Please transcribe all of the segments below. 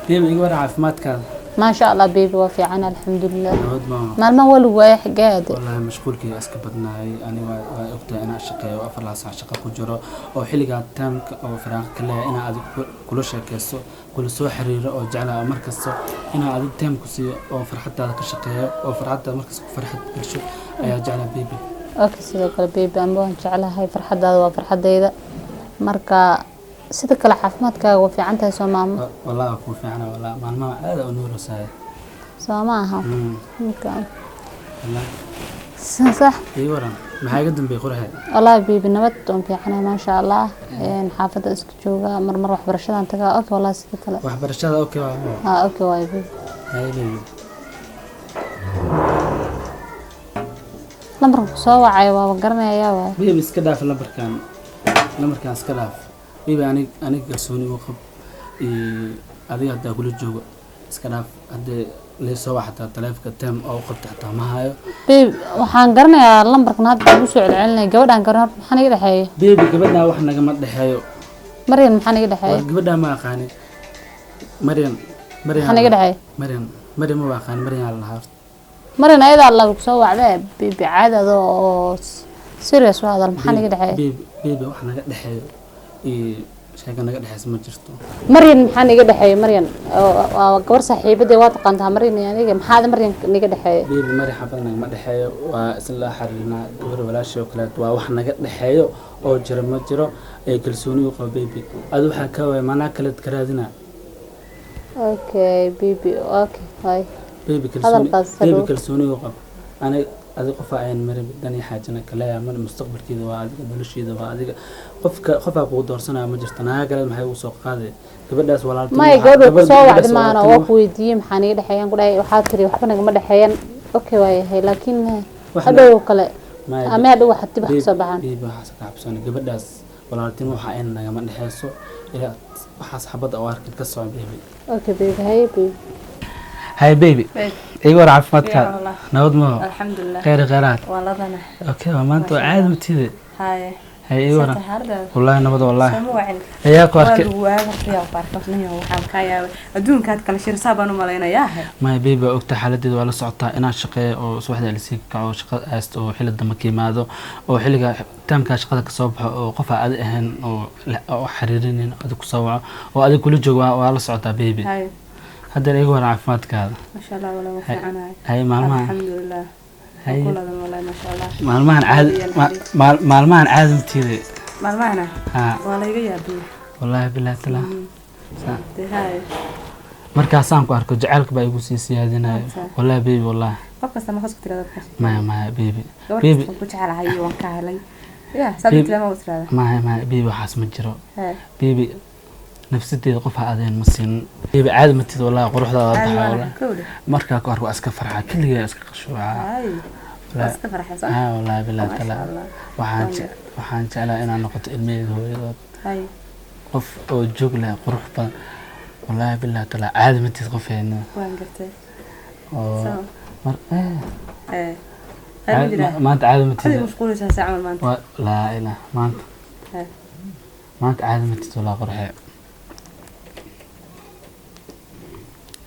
بيبي يقول عافماتك ما شاء الله بيبي وفي عنا الحمد لله ما ما ولو وايح قاعد والله مشغول كي أسكبتنا أنا وأختي أنا شقة وأفرع ساعة شقة كجرا أو حلقة تام أو فراغ كلها أنا أدي كل شيء كيسو كل سو حرير أو جعلها مركز أنا أدي تام كسي أو فرحت هذا كشقة أو فرحت مركز فرحت كل شيء أي جعلها بيبي اوكي سيدو كلا بيبي أنا بون جعلها هاي فرحداada waa farxadayda marka sida kale caafimaadkaaga waa fiican tahay soo maamo والله أكون في عنا والله ما هذا أنور وساي soo maaha والله صح إيه ورا ما حاجة قدام بيخورها والله بيبي nabad doon fiicana ما شاء الله xaafada isku jooga marmar wax barashadaan tagaa okay والله sida kale wax barashada okay waa okay waay bيبي هاي بيبي lambarka soo wacay waa garanayaa waa بيبي iska dhaaf lambarkan iska dhaaf بيبي aniga kalsooni u qab adiga hadda kula joogo iska dhaaf hadda leesoo waxta taleefanka tam oo qabta xataa ma hayo bيبي waxaan garanayaa lambarkan hadda ugu soo celcelinay gabadhan garan maxaa naga dhaxeeyo بيبي gabadha wax nagama dhaxeeyo Maryam maxaa naga dhaxeeyo gabadha ma aqaani Maryam maxaa naga dhaxeeyo Maryam ma aqaani Maryam Allah Maryam ayada Allah ku soo wacday bيبي caadado oo serious waa hadal maxaa naga dhaxeeyo بيبي wax naga dhaxeeyo sheega naga dhaxayso ma jirto Maryam maxaa naga dhaxeeyo Maryam waa gabar saaxiibadey waa taqaantaa Maryam aniga maxaa Maryam naga dhaxeeyo بيبي Maryam xabad naga ma dhaxeeyo waa isla xariirna gabar walaashay oo kale waa wax naga dhaxeeyo oo jira ma jiro ay kalsooni u qabo بيبي adu waxa ka way mana kala karaadina okay بيبي okay hay بيبي kalsooni u qabo ana adiga qof aan marin dani xaajana kale ama mustaqbalkeeda waa adiga nolosheeda waa adiga qofka ku doorsanaa ma jirto naaga kale maxay u soo qaaday gabadhaas walaaltay ma gabadha soo wacday maana waa ku weydiiyay maxaa naga dhaxeeyaan ku dhahay waxa tiri waxba nagama dhaxeeyaan okay way laakiin hadhow kale ama hadhow waxa tib xisab baxan bيبي waxa ka xabsan gabadhaas walaaltin waxa in nagama dhaxeeyso ila waxa saxabada oo arkid ka soo bيبي okay بيبي هاي بيبي ايوه عافمتك نود ما الحمد لله خيرات والله انا اوكي ما انت عاد متيده هاي ايوه والله نبض والله سموعن يا قارك waa waqtiga barkafnayo waxaan ka yaabay adduunkaad kala shirsaabaan u maleynayaa ما بيبي ogta xaladeed waa la socotaa inaan shaqeeyo oo subaxda la sii kaco shaqo aasto oo xilada ma kiimaado oo xiliga taamka shaqada ka soo baxo oo qof aad ahaan oo xariirinin aad ku soo waco oo aad kula joogo waa la socotaa bيبي هذا اللي هو عافمتك هذا ما شاء الله ولا وفعنا هاي مالمان الحمد لله هاي والله ما شاء الله مالمان عاد مالمان عاد متيدي مالمان والله يجابي والله بالله تلا هاي markaasaan ku arko jacaylka baa igu sii siyaadinay wallahi baby wallahi qofkasta ma xasku tirada ma baby baby ku jecelahay waan ka helay ya sababta ma usrada ma baby waxaas ma jiro baby nafsadeeda qof aadeen ma siin baby caadi ma tid wallahi quruxda waxa markaa ku arko aska farxa kaliya aska qashuuca aska farxaysa wallahi billahi tala waxaan jeclaa inaan noqoto ilmeeyada hooyadood qof oo joog leh qurux badan والله بالله طلع عادي ما تتغفين وين قلتي مر ما انت عادي ما تت هذه مشغوله ساعه ما انت لا اله ما انت عادي ما تت ولا قرحه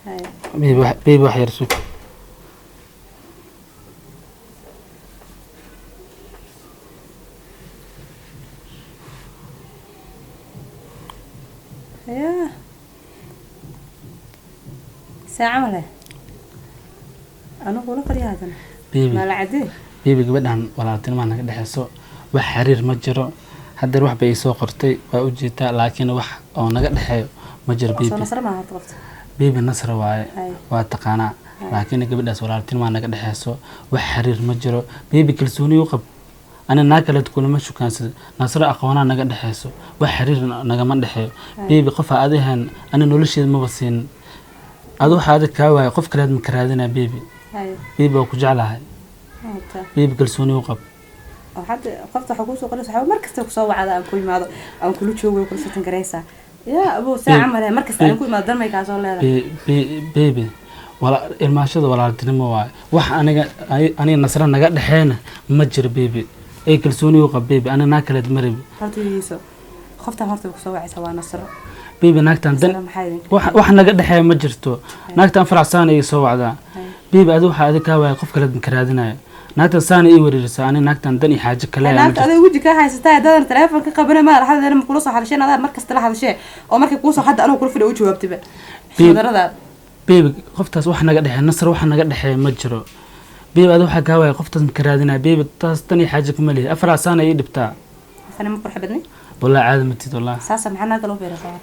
هاي بيبي واحد يرسوك يا ساعة ماله أنا أقول لك يا هذا بيبي ما العادي بيبي قبلنا ولا تنمى أنا قد حسوا وحرير مجرى هذا الواحد بيسوق قرتي وأوجيته لكن واحد أو نقد حيو مجرى بيبي نصر ما هطلبت بيبي نصر واي واتقانا لكن قبل ولا تنمى أنا قد حسوا وحرير مجرى بيبي كلسوني وقب أنا ناكل تكون مشو كان نصر أقوانا نقد حسوا وحرير نقمن حيو بيبي قفا أذهن أنا نولش المبصين adoo xaad ka waay qof kale ma karaadina baby baby ku jeclahay baby kalsooni u qab oo hadda qofta waxa ku soo qalis waxa markasta ku soo wacda aan ku imaado aan kula joogo ku soo tangareysa ya abo saaca male markasta aan ku imaado darmay ka soo leedahay baby wala ilmaashada walaaltinimo waay wax aniga nasra naga dhaxeena ma jiro baby ay kalsooni u qab baby ana kala marib hortiiso qofta horta ku soo wacaysa waa nasra baby naagtan dan wax naga dhaxay ma jirto naagtan faraxsan ay soo wacdaa baby adigu waxa adiga ka waay qof kale ka raadinayo naagtan saan ay wareerisa ani naagtan dan iyo xaaje kale ay naagtan adigu waji ka haysataa dadan telefoonka qabana ma lahayd ma kula soo hadasheen adaa markasta la hadashee oo markay ku soo hadda anigu kula fadhiyo u jawaabtiba sadarada baby qoftaas wax naga dhaxay nasr wax naga dhaxay ma jiro baby adigu waxa ka waay qoftaas ka raadinayo baby taas tan iyo xaaje kuma leeyahay faraxsan ay dhibtaa أنا ما فرح بدني. والله عادي متيت والله. ساسا معنا قالوا في رصاد.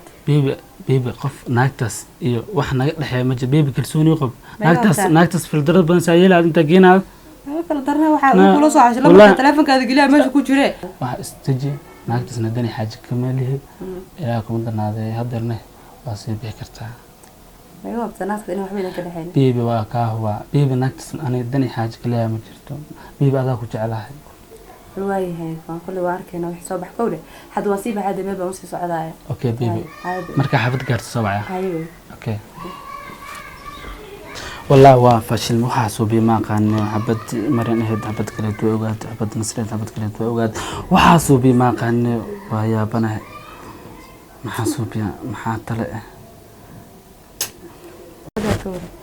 بيبي قف ناكتس إيوه وإحنا الحين مجد بيبي كرسوني وقف ناكتس في الدرب بنسايل هذا أنت جينا. في الدرنا وحاول كل صاحب لما التلفون كذا قليل ماشي كوتشري. واحد استجي ناكتس ندني حاجة كماله يا كمان هذا هدرنا بس بيكرتها. أيوة بس الناس كانوا يحبون كذا حين. بيبي وكاهوا بيبي ناكتس أنا ندني حاجة كلها مجرتهم بيبي هذا كوتشعلها. الواي هاي كل وارك هنا وحساب حكولة حد وصيبة هذا ما بمسك سعداء. أوكي بيبي. مركا حفظ قارت الصباح. أيوة. أوكي. والله وافشل محاسوبي ما كان حبت مرين هاد حبت كليت وأوقات حبت نصرين حبت كليت وأوقات وحاسوبي ما كان ويا بنا محاسوبي محاتلة.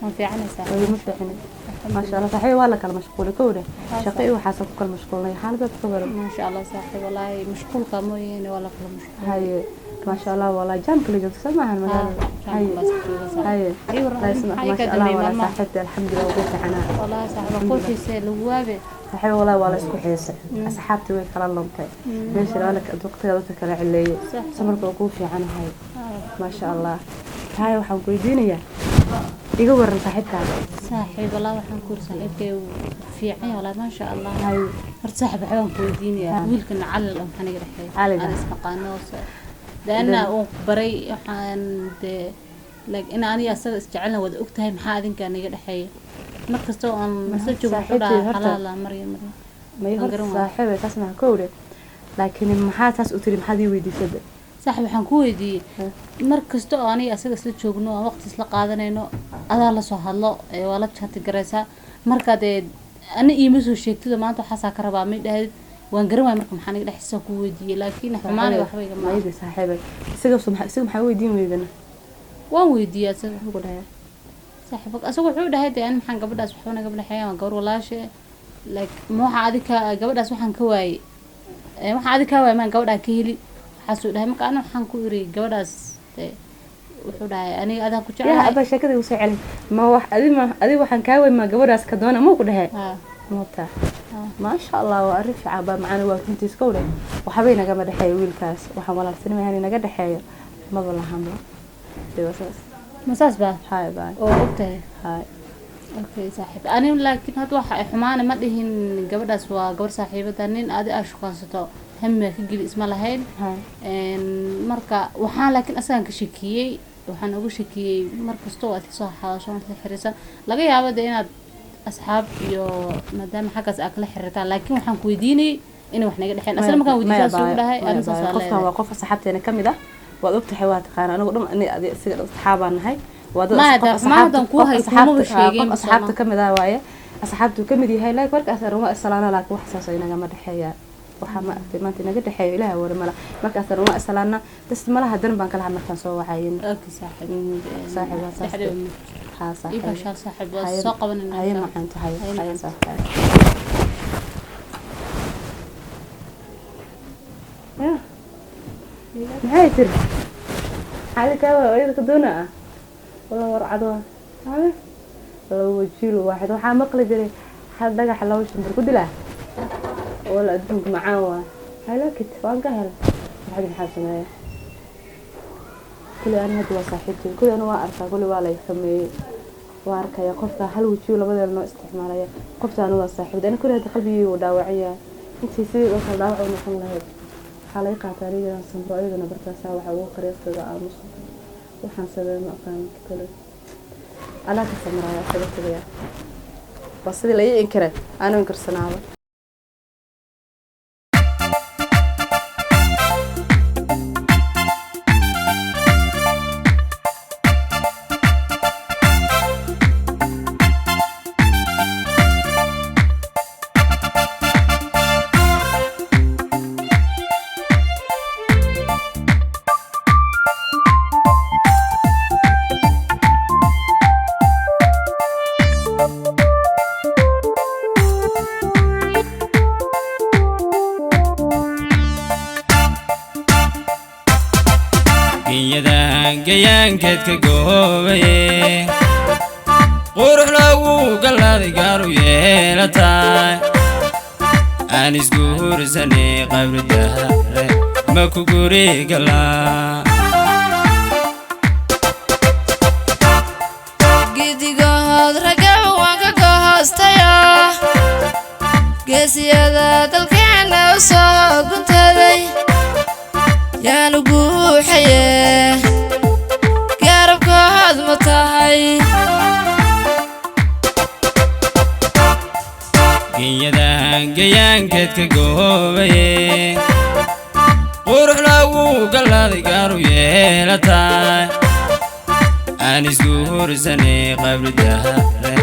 ما في عنا ساعة. ما شاء الله صحيح ولا كل مشغولة كورة شقي وحاسب كل مشغولة حالة تكبر ما شاء الله صحيح والله مشغول كموين ولا كل مشغول هاي ما شاء الله والله جنب كل جلسة سمعها المجال هاي لا يسمع ما شاء الله والله صاحبت الحمد لله وقلت عنها والله صاحب قول في سيل وابي صحيح والله والله اسكو حيسة أصحابتي وين خلال لمتي ليش لك الدكتور قلت لك علي سمرك وقول في عنها هاي ما شاء الله هاي وحن قيدينيا يقول صاحبك صاحب والله وحن كور صاحبك في عين والله ما شاء الله هاي هرت صاحب حيوان كويدينيا ويلكن على الأم حنقدر حي أنا اسمه قانوس لأن بري حن لكن أنا استجعلنا وذ أكتها محاذن كان يقدر حي مركز تو أن مسجوا بحدا حلال مريم ما يهرت صاحبه تسمع كورة لكن المحات أسأتري محادي ويدي سد صاحب waxaan ku weydiiyay markasto aan asaga isla joogno waqti isla qaadanayno adaa la soo hadlo waa la chat garaysa marka ana iima soo sheegtay maanta waxa ka rabaa mid dhahay waan garan waay marka maxaan iga dhaxaysa ku weydiiyay laakiin xumaan waxba iga ma ayda saaxiibay isaga maxaa weydiin weydana waan weydiiyay asaga wuxuu dhahay saaxiibka asaga wuxuu dhahay aan maxaan gabadhaas waxba naga balaxayaan gabar walaashe ma waxa adika gabadhaas waxaan ka waayay waxa adika waay maan gabadha ka heli حاسو ده مك أنا حنكو يري جوداس وحده أنا أذا كنت يا أبا شكله وسعلي ما هو أدي وحن كاوي ما جوداس كدونا مو كده موتا ما شاء الله وأعرف عبا معنا وكنت سكولة وحبينا جمع دحية ويلكاس وحمل السينما يعني نجد دحية ما بالله حمله ده مساس بقى هاي بقى أوكي هاي أوكي صاحب أنا لكن هذا حمانة ما دهين جوداس وجور صاحبة تانين أدي أشخاص تو هم كجيل اسمه لهين مركا وحنا لكن أصلاً كشكية وحنا أقول شكية مركا استوى صح عشان الحرسة لقى يا عبد إن أصحاب يو مدام حكس أكل حرتان لكن وحنا كويديني إنه وحنا قد حين أصلاً ما كان ودي تسوي لها أنا صار قفنا وقف صحابتي أنا كم ده وقفت حوات خان أنا قدام إني أدي أصحابنا هاي ما دنكوها أصحابتي كم ده وايه أصحابتي كم دي هاي لا يقولك أثر السلام لك وحساس إننا جمد حياة وحما ما أنت نقدر حي لها ولا ملا ما كثر وما أسألنا بس ملا هدرن بانك لها مكان سوا عين أوكي صاحب ها صاحب إيه بشار صاحب الساقة من هاي ما أنت هاي صاحب يا هاي ترى هذا كوا ويد كدونا والله ورعدوا هذا لو وجيله واحد وحا مقلي جري حد دقة حلاوش بركود له ولا أدوك معاه هلا كنت فانك هلا واحد الحاسمية كل أنا هدوة صاحبتي كل أنا وأركا كل ولا يسمي وأركا يا قفة هل وشيله بدل إنه استحمالية قفة أنا وصاحبتي أنا كل هذا قلبي وداوعية أنت يصير وصل داوع ونحن له حلقة تاريخ سمراء أنا برتاسا وحوق قرية كذا مصر وحنسب المكان كله أنا كسمراء سبت ليا بس اللي ينكره أنا انكر سنابه gayaankeed ka goobaye qurux lagu galaaday gaaru yeelataay aan isguursanay qabri dahre ma ku guri galaa gidigood raga waan ka goostaya geesiyada dalkeena u soo guntaday yaanu guuxaye garabkood ma tahay genyadan gayaankeed ka goobaye qurux lagu galaaday gaaru yeelataay aan isguursanay qabri dahre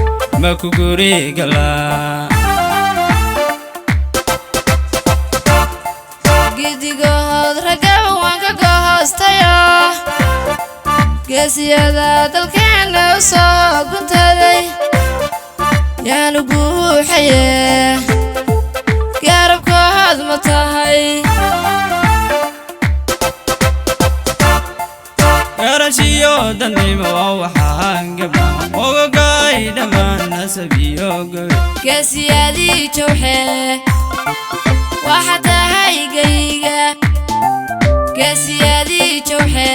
ma ku guri galaa gidigood raga waan ka goostaya geesiyada dalkeena u soo guntaday yaanu guuxaye garabkood ma tahay garashiyo danimo waxaan gabdha ogogay dhammaan nasabiyo gabe geesiyadii jawxe waxa tahay gayga geesiyadii jawxe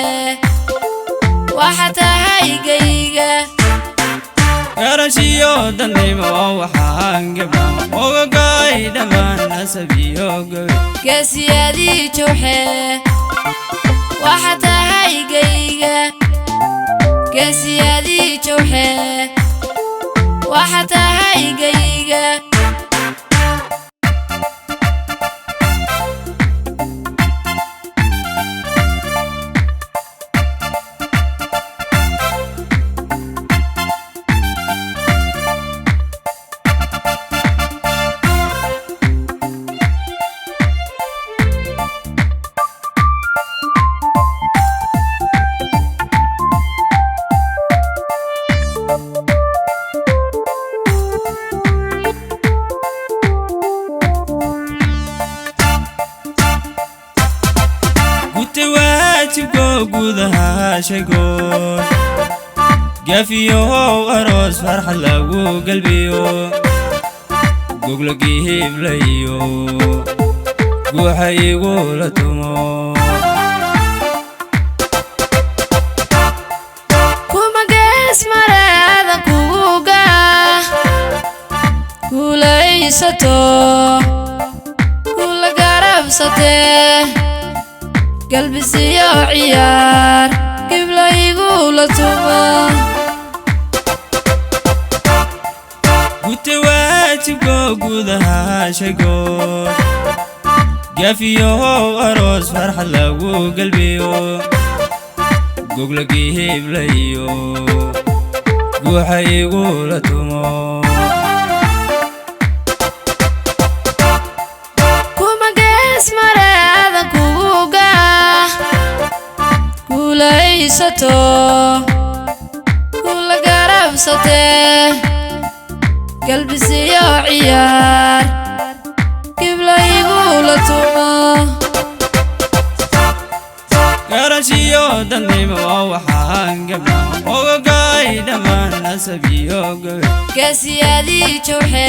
waxa tahay gayga garashiyo danimo waxaan gabdha ogogay dhammaan nasabiyo gabe geesiyadii jawxe waxa tahay gayga geesiyadii jawxe waxa tahay gayga gudaha sheegoon gafiyo aroos farxad lagu galbiyo gogla giiblayo guuxa igu la tumo kuma gees mareeda kuga guulaysato kula garabsate galbisiyo ciyaar gibla igu la tumo gute waajibko gudaha sheegoon gafiyo aroos farxad lagu galbiyo gogla giiblayo guuxa igu la tumo kuma gees mareeda kuga guulaysato kula garabsate galbisiyo ciyaar gibla igu la tumo garashiyo danimo waxaan gabdha ogogay dhammaan nasabiyo gabe geesiyadii jawxe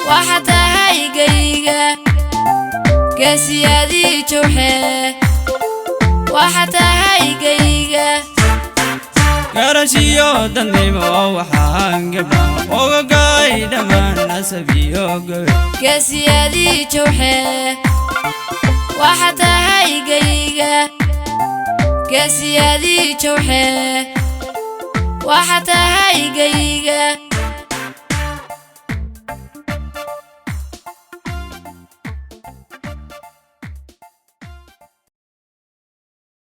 waxa tahay gayga geesiyadii jawxe waxa tahay gayga garashiyo danimo waxaan gabdha ogogay dhammaan nasabiyo gabe geesiyadii jawxe waxa tahay gayga geesiyadii jawxe waxa tahay gayga